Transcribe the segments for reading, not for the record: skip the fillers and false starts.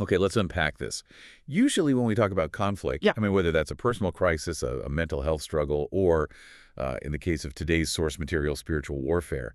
Okay, let's unpack this. Usually when we talk about conflict, Yeah. I mean, whether that's a personal crisis, a mental health struggle, or in the case of today's source material, spiritual warfare,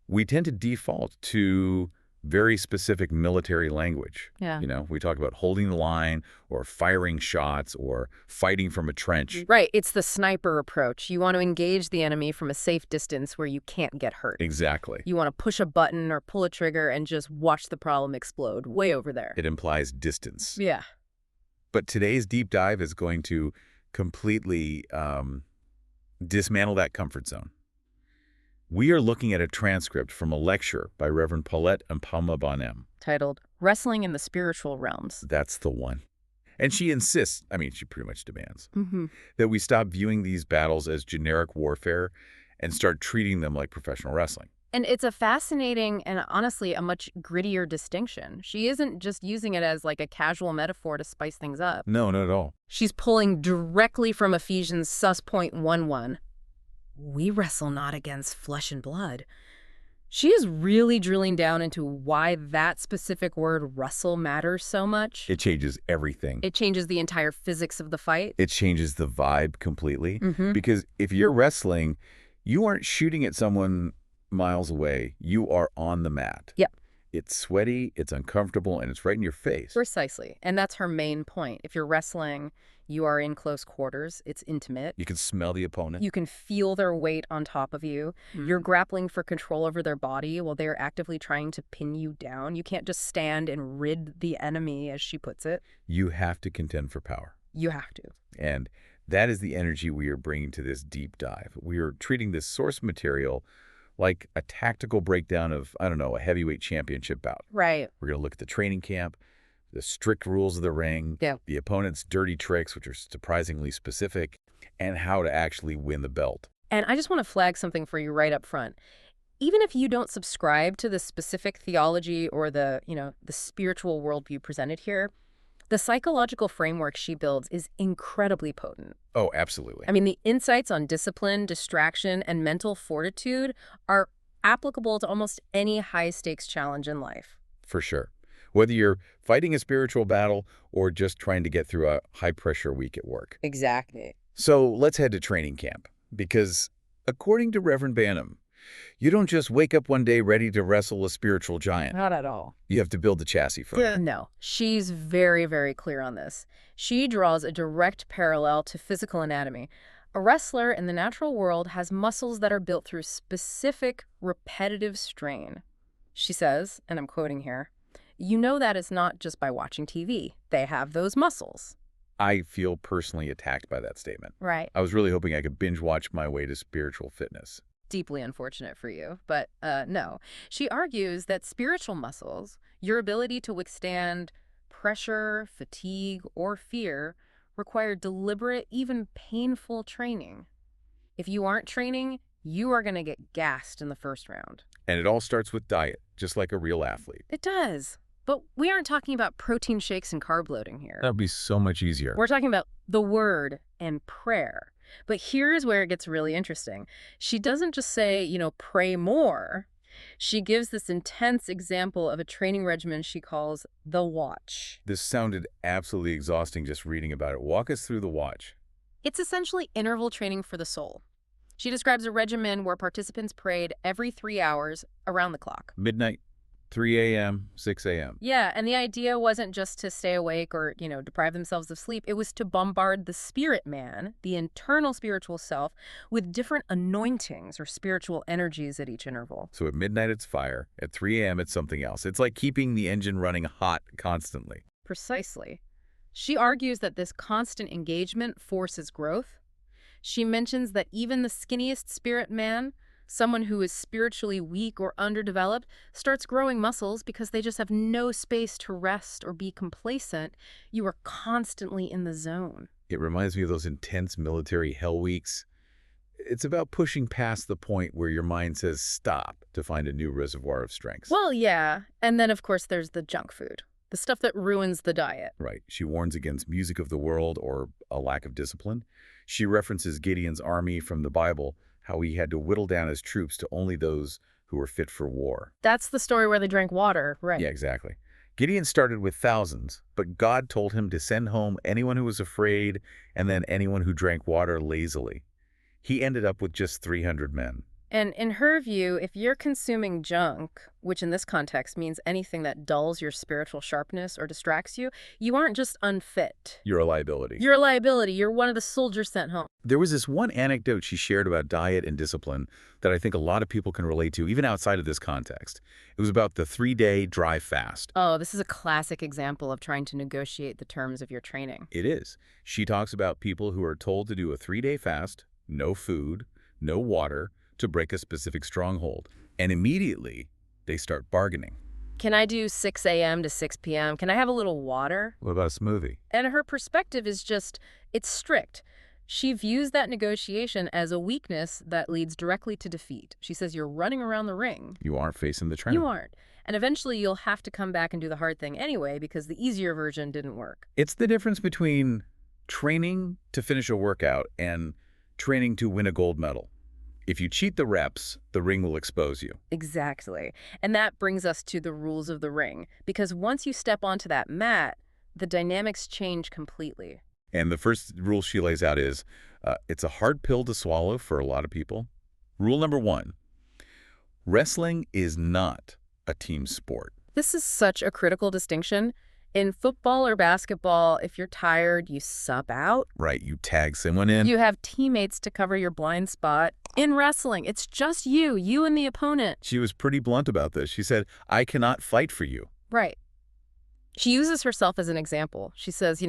we tend to default to very specific military language. Yeah. We talk about holding the line or firing shots or fighting from a trench. Right. It's the sniper approach. You want to engage the enemy from a safe distance where you can't get hurt. Exactly. You want to push a button or pull a trigger and just watch the problem explode way over there. It implies distance. Yeah. But today's deep dive is going to completely dismantle that comfort zone. We are looking at a transcript from a lecture by Reverend Paulette Mpama Bonem. Titled Wrestling in the Spiritual Realms. That's the one. And she insists, I mean, she pretty much demands, Mm-hmm. that we stop viewing these battles as generic warfare and start treating them like professional wrestling. And it's a fascinating and honestly a much grittier distinction. She isn't just using it as like a casual metaphor to spice things up. No, not at all. She's pulling directly from Ephesians sus.11. We wrestle not against flesh and blood. She is really drilling down into why that specific word wrestle matters so much. It changes everything. It changes the entire physics of the fight. It changes the vibe completely. Mm-hmm. Because if you're wrestling, you aren't shooting at someone miles away. You are on the mat. Yep. It's sweaty, it's uncomfortable, and it's right in your face. Precisely. And that's her main point. If you're wrestling, you are in close quarters. It's intimate. You can smell the opponent. You can feel their weight on top of you. You're grappling for control over their body while they're actively trying to pin you down. You can't just stand and rid the enemy, as she puts it. You have to contend for power. You have to. And that is the energy we are bringing to this deep dive. We are treating this source material like a tactical breakdown of, I don't know, a heavyweight championship bout. Right. We're going to look at the training camp, the strict rules of the ring, Yeah. the opponent's dirty tricks, which are surprisingly specific, and how to actually win the belt. And I just want to flag something for you right up front. Even if you don't subscribe to the specific theology or the spiritual worldview presented here, the psychological framework she builds is incredibly potent. Oh, absolutely. I mean, the insights on discipline, distraction, and mental fortitude are applicable to almost any high-stakes challenge in life. For sure. Whether you're fighting a spiritual battle or just trying to get through a high-pressure week at work. Exactly. So let's head to training camp, because according to Reverend Banham, you don't just wake up one day ready to wrestle a spiritual giant. Not at all. You have to build the chassis for it. No, she's very, very clear on this. She draws a direct parallel to physical anatomy. A wrestler in the natural world has muscles that are built through specific, repetitive strain. She says, and I'm quoting here, "You know that is not just by watching TV. They have those muscles." I feel personally attacked by that statement. Right. I was really hoping I could binge watch my way to spiritual fitness. Deeply unfortunate for you, but no. She argues that spiritual muscles, your ability to withstand pressure, fatigue, or fear, require deliberate, even painful training. If you aren't training, you are going to get gassed in the first round. And it all starts with diet, just like a real athlete. It does. But we aren't talking about protein shakes and carb loading here. That would be so much easier. We're talking about the word and prayer. But here's where it gets really interesting. She doesn't just say, pray more. She gives this intense example of a training regimen she calls the Watch. This sounded absolutely exhausting just reading about it. Walk us through the Watch. It's essentially interval training for the soul. She describes a regimen where participants prayed every 3 hours around the clock. Midnight, 3 a.m., 6 a.m. Yeah, and the idea wasn't just to stay awake or, deprive themselves of sleep. It was to bombard the spirit man, the internal spiritual self, with different anointings or spiritual energies at each interval. So at midnight, it's fire. At 3 a.m., it's something else. It's like keeping the engine running hot constantly. Precisely. She argues that this constant engagement forces growth. She mentions that even the skinniest spirit man, someone who is spiritually weak or underdeveloped, starts growing muscles because they just have no space to rest or be complacent. You are constantly in the zone. It reminds me of those intense military hell weeks. It's about pushing past the point where your mind says stop to find a new reservoir of strength. Well, yeah. And then, of course, there's the junk food, the stuff that ruins the diet. Right. She warns against music of the world or a lack of discipline. She references Gideon's army from the Bible, how he had to whittle down his troops to only those who were fit for war. That's the story where they drank water, right? Yeah, exactly. Gideon started with thousands, but God told him to send home anyone who was afraid and then anyone who drank water lazily. He ended up with just 300 men. And in her view, if you're consuming junk, which in this context means anything that dulls your spiritual sharpness or distracts you, you aren't just unfit. You're a liability. You're a liability. You're one of the soldiers sent home. There was this one anecdote she shared about diet and discipline that I think a lot of people can relate to, even outside of this context. It was about the 3-day dry fast. Oh, this is a classic example of trying to negotiate the terms of your training. It is. She talks about people who are told to do a 3-day fast, no food, no water, to break a specific stronghold. And immediately, they start bargaining. Can I do 6 a.m. to 6 p.m.? Can I have a little water? What about a smoothie? And her perspective is just, it's strict. She views that negotiation as a weakness that leads directly to defeat. She says you're running around the ring. You aren't facing the trend. You aren't. And eventually you'll have to come back and do the hard thing anyway because the easier version didn't work. It's the difference between training to finish a workout and training to win a gold medal. If you cheat the reps, the ring will expose you. Exactly. And that brings us to the rules of the ring. Because once you step onto that mat, the dynamics change completely. And the first rule she lays out is, it's a hard pill to swallow for a lot of people. Rule number 1, wrestling is not a team sport. This is such a critical distinction. In football or basketball, if you're tired, you sub out. Right, you tag someone in. You have teammates to cover your blind spot. In wrestling, it's just you and the opponent. She was pretty blunt about this. She said, I cannot fight for you. Right. She uses herself as an example. She says,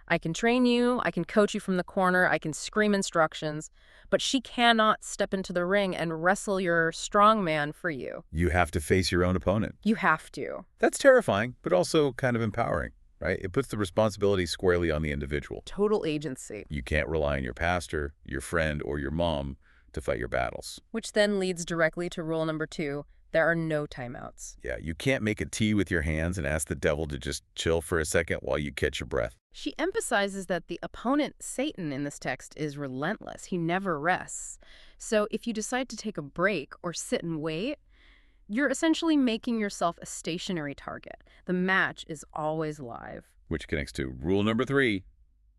I can train you, I can coach you from the corner, I can scream instructions, but she cannot step into the ring and wrestle your strong man for you. You have to face your own opponent. You have to. That's terrifying, but also kind of empowering, right? It puts the responsibility squarely on the individual. Total agency. You can't rely on your pastor, your friend, or your mom to fight your battles. Which then leads directly to rule number 2. There are no timeouts. Yeah, you can't make a tea with your hands and ask the devil to just chill for a second while you catch your breath. She emphasizes that the opponent, Satan, in this text is relentless. He never rests. So if you decide to take a break or sit and wait, you're essentially making yourself a stationary target. The match is always live. Which connects to rule number 3,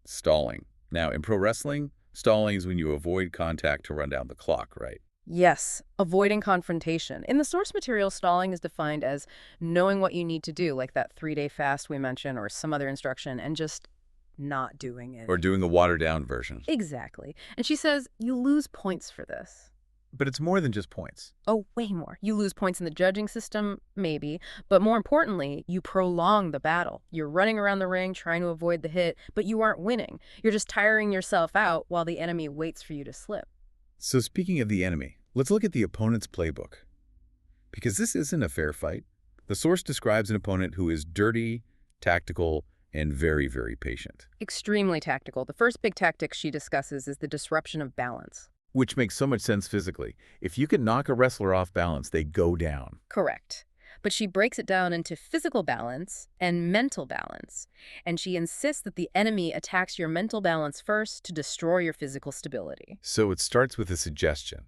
stalling. Now, in pro wrestling, stalling is when you avoid contact to run down the clock, right? Yes, avoiding confrontation. In the source material, stalling is defined as knowing what you need to do, like that 3-day fast we mentioned or some other instruction, and just not doing it. Or doing a watered-down version. Exactly. And she says you lose points for this. But it's more than just points. Oh, way more. You lose points in the judging system, maybe. But more importantly, you prolong the battle. You're running around the ring trying to avoid the hit, but you aren't winning. You're just tiring yourself out while the enemy waits for you to slip. So speaking of the enemy, let's look at the opponent's playbook. Because this isn't a fair fight. The source describes an opponent who is dirty, tactical, and very, very patient. Extremely tactical. The first big tactic she discusses is the disruption of balance. Which makes so much sense physically. If you can knock a wrestler off balance, they go down. Correct. But she breaks it down into physical balance and mental balance. And she insists that the enemy attacks your mental balance first to destroy your physical stability. So it starts with a suggestion,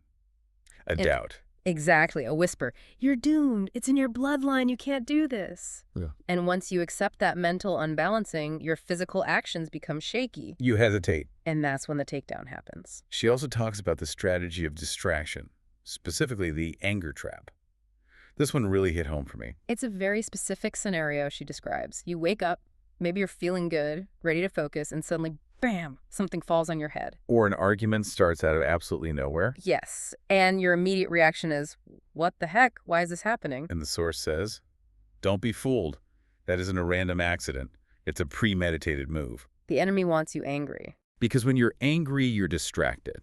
a doubt. Exactly, a whisper. You're doomed. It's in your bloodline. You can't do this. Yeah. And once you accept that mental unbalancing, your physical actions become shaky. You hesitate. And that's when the takedown happens. She also talks about the strategy of distraction, specifically the anger trap. This one really hit home for me. It's a very specific scenario she describes. You wake up, maybe you're feeling good, ready to focus, and suddenly, bam, something falls on your head. Or an argument starts out of absolutely nowhere. Yes, and your immediate reaction is, what the heck? Why is this happening? And the source says, don't be fooled. That isn't a random accident. It's a premeditated move. The enemy wants you angry. Because when you're angry, you're distracted.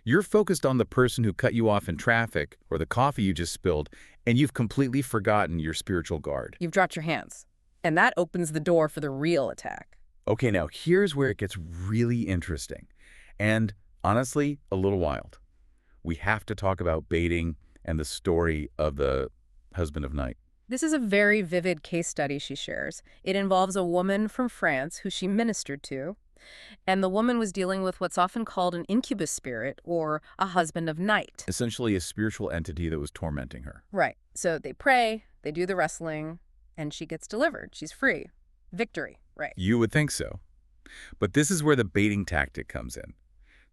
You're focused on the person who cut you off in traffic or the coffee you just spilled, and you've completely forgotten your spiritual guard. You've dropped your hands. And that opens the door for the real attack. Okay, now here's where it gets really interesting. And honestly, a little wild. We have to talk about baiting and the story of the husband of night. This is a very vivid case study she shares. It involves a woman from France who she ministered to. And the woman was dealing with what's often called an incubus spirit, or a husband of night. Essentially a spiritual entity that was tormenting her. Right. So they pray, they do the wrestling, and she gets delivered. She's free. Victory, right. You would think so. But this is where the baiting tactic comes in.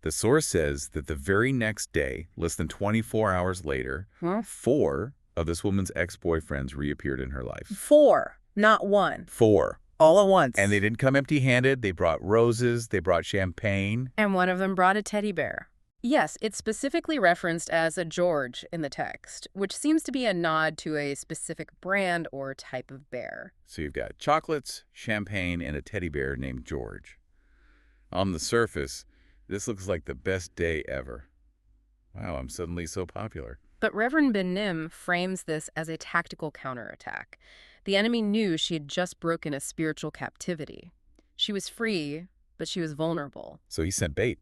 The source says that the very next day, less than 24 hours later, 4 of this woman's ex-boyfriends reappeared in her life. 4, not 1. 4. All at once. And they didn't come empty-handed. They brought roses. They brought champagne. And one of them brought a teddy bear. Yes, it's specifically referenced as a George in the text, which seems to be a nod to a specific brand or type of bear. So you've got chocolates, champagne, and a teddy bear named George. On the surface, this looks like the best day ever. Wow, I'm suddenly so popular. But Reverend Ben-Nim frames this as a tactical counterattack. The enemy knew she had just broken a spiritual captivity. She was free, but she was vulnerable. So he sent bait.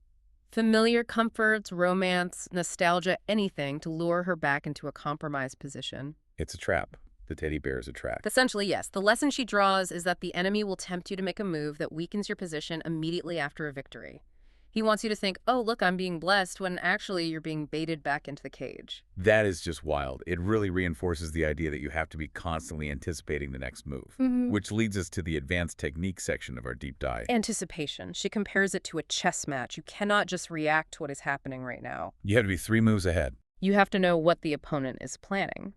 Familiar comforts, romance, nostalgia, anything to lure her back into a compromised position. It's a trap. The teddy bear is a trap. Essentially, yes. The lesson she draws is that the enemy will tempt you to make a move that weakens your position immediately after a victory. He wants you to think, oh, look, I'm being blessed, when actually you're being baited back into the cage. That is just wild. It really reinforces the idea that you have to be constantly anticipating the next move, which leads us to the advanced technique section of our deep dive. Anticipation. She compares it to a chess match. You cannot just react to what is happening right now. You have to be 3 moves ahead. You have to know what the opponent is planning.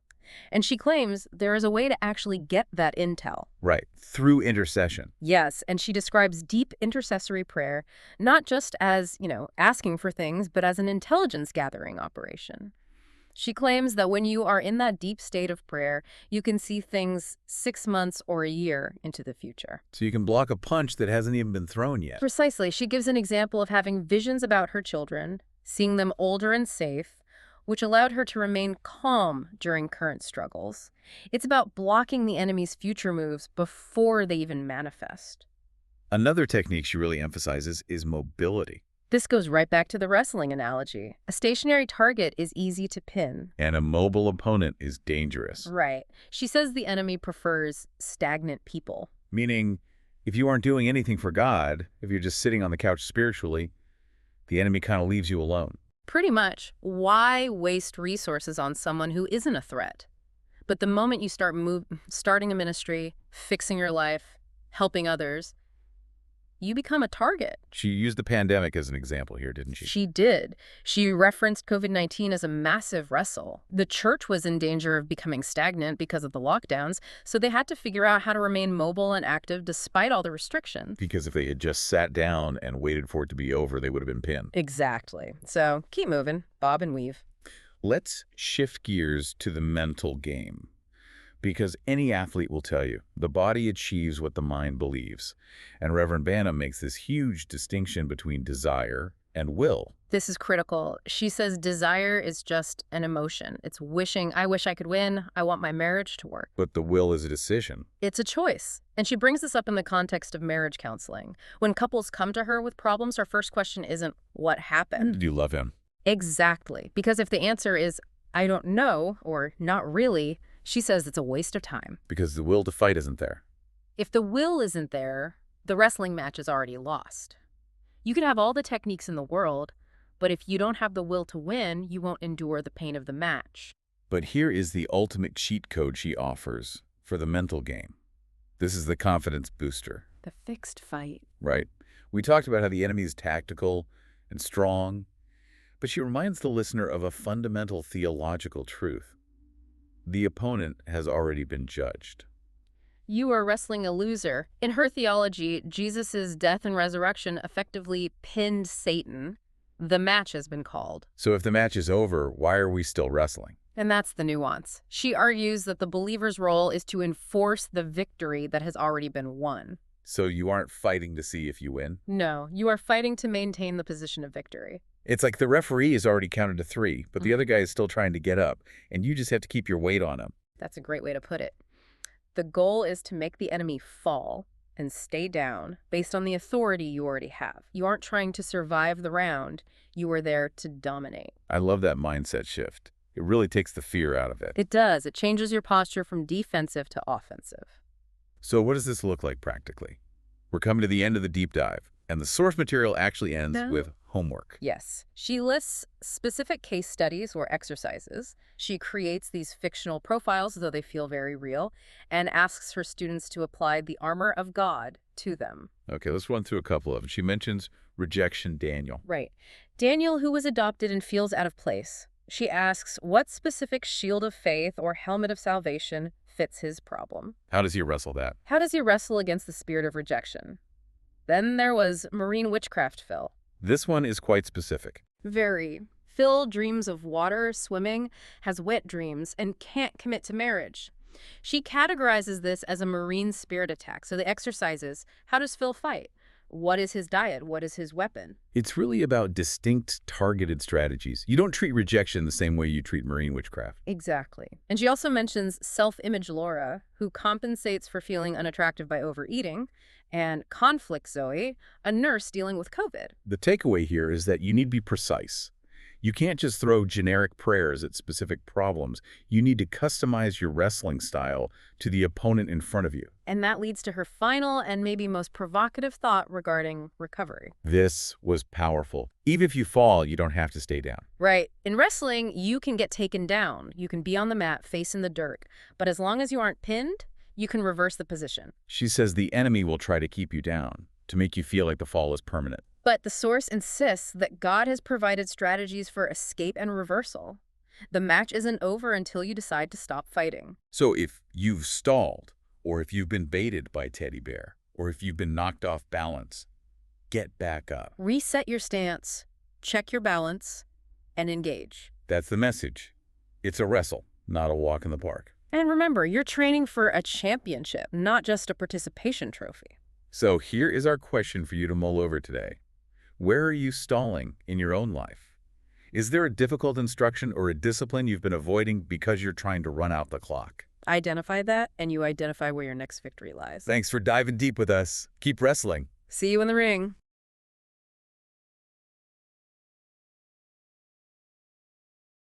And she claims there is a way to actually get that intel. Right, through intercession. Yes, and she describes deep intercessory prayer not just as, asking for things, but as an intelligence-gathering operation. She claims that when you are in that deep state of prayer, you can see things 6 months or a year into the future. So you can block a punch that hasn't even been thrown yet. Precisely. She gives an example of having visions about her children, seeing them older and safe, which allowed her to remain calm during current struggles. It's about blocking the enemy's future moves before they even manifest. Another technique she really emphasizes is mobility. This goes right back to the wrestling analogy. A stationary target is easy to pin. And a mobile opponent is dangerous. Right. She says the enemy prefers stagnant people. Meaning, if you aren't doing anything for God, if you're just sitting on the couch spiritually, the enemy kind of leaves you alone. Pretty much. Why waste resources on someone who isn't a threat? But the moment you start starting a ministry, fixing your life, helping others, you become a target. She used the pandemic as an example here, didn't she? She did. She referenced COVID-19 as a massive wrestle. The church was in danger of becoming stagnant because of the lockdowns, so they had to figure out how to remain mobile and active despite all the restrictions. Because if they had just sat down and waited for it to be over, they would have been pinned. Exactly. So keep moving, bob and weave. Let's shift gears to the mental game. Because any athlete will tell you, the body achieves what the mind believes. And Reverend Ben-Nim makes this huge distinction between desire and will. This is critical. She says desire is just an emotion. It's wishing, I wish I could win, I want my marriage to work. But the will is a decision. It's a choice. And she brings this up in the context of marriage counseling. When couples come to her with problems, her first question isn't, what happened? Do you love him? Exactly. Because if the answer is, I don't know, or not really, she says it's a waste of time. Because the will to fight isn't there. If the will isn't there, the wrestling match is already lost. You can have all the techniques in the world, but if you don't have the will to win, you won't endure the pain of the match. But here is the ultimate cheat code she offers for the mental game. This is the confidence booster. The fixed fight. Right. We talked about how the enemy is tactical and strong, but she reminds the listener of a fundamental theological truth. The opponent has already been judged. You are wrestling a loser. In her theology, Jesus' death and resurrection effectively pinned Satan. The match has been called. So if the match is over, why are we still wrestling? And that's the nuance. She argues that the believer's role is to enforce the victory that has already been won. So you aren't fighting to see if you win? No, you are fighting to maintain the position of victory. It's like the referee has already counted to 3, but the other guy is still trying to get up, and you just have to keep your weight on him. That's a great way to put it. The goal is to make the enemy fall and stay down based on the authority you already have. You aren't trying to survive the round. You are there to dominate. I love that mindset shift. It really takes the fear out of it. It does. It changes your posture from defensive to offensive. So what does this look like practically? We're coming to the end of the deep dive, and the source material actually ends with homework. Yes. She lists specific case studies or exercises. She creates these fictional profiles, though they feel very real, and asks her students to apply the armor of God to them. Okay, let's run through a couple of them. She mentions rejection Daniel. Right. Daniel, who was adopted and feels out of place. She asks what specific shield of faith or helmet of salvation fits his problem. How does he wrestle that? How does he wrestle against the spirit of rejection? Then there was marine witchcraft Phil. This one is quite specific. Very. Phil dreams of water, swimming, has wet dreams, and can't commit to marriage. She categorizes this as a marine spirit attack. So the exercises, how does Phil fight? What is his diet? What is his weapon? It's really about distinct, targeted strategies. You don't treat rejection the same way you treat marine witchcraft. Exactly. And she also mentions self-image Laura, who compensates for feeling unattractive by overeating, and conflict Zoe, a nurse dealing with COVID. The takeaway here is that you need to be precise. You can't just throw generic prayers at specific problems. You need to customize your wrestling style to the opponent in front of you. And that leads to her final and maybe most provocative thought regarding recovery. This was powerful. Even if you fall, you don't have to stay down. Right. In wrestling, you can get taken down. You can be on the mat, facing the dirt. But as long as you aren't pinned, you can reverse the position. She says the enemy will try to keep you down, to make you feel like the fall is permanent. But the source insists that God has provided strategies for escape and reversal. The match isn't over until you decide to stop fighting. So if you've stalled, or if you've been baited by Teddy Bear, or if you've been knocked off balance, get back up. Reset your stance, check your balance, and engage. That's the message. It's a wrestle, not a walk in the park. And remember, you're training for a championship, not just a participation trophy. So here is our question for you to mull over today. Where are you stalling in your own life? Is there a difficult instruction or a discipline you've been avoiding because you're trying to run out the clock? Identify that, and you identify where your next victory lies. Thanks for diving deep with us. Keep wrestling. See you in the ring.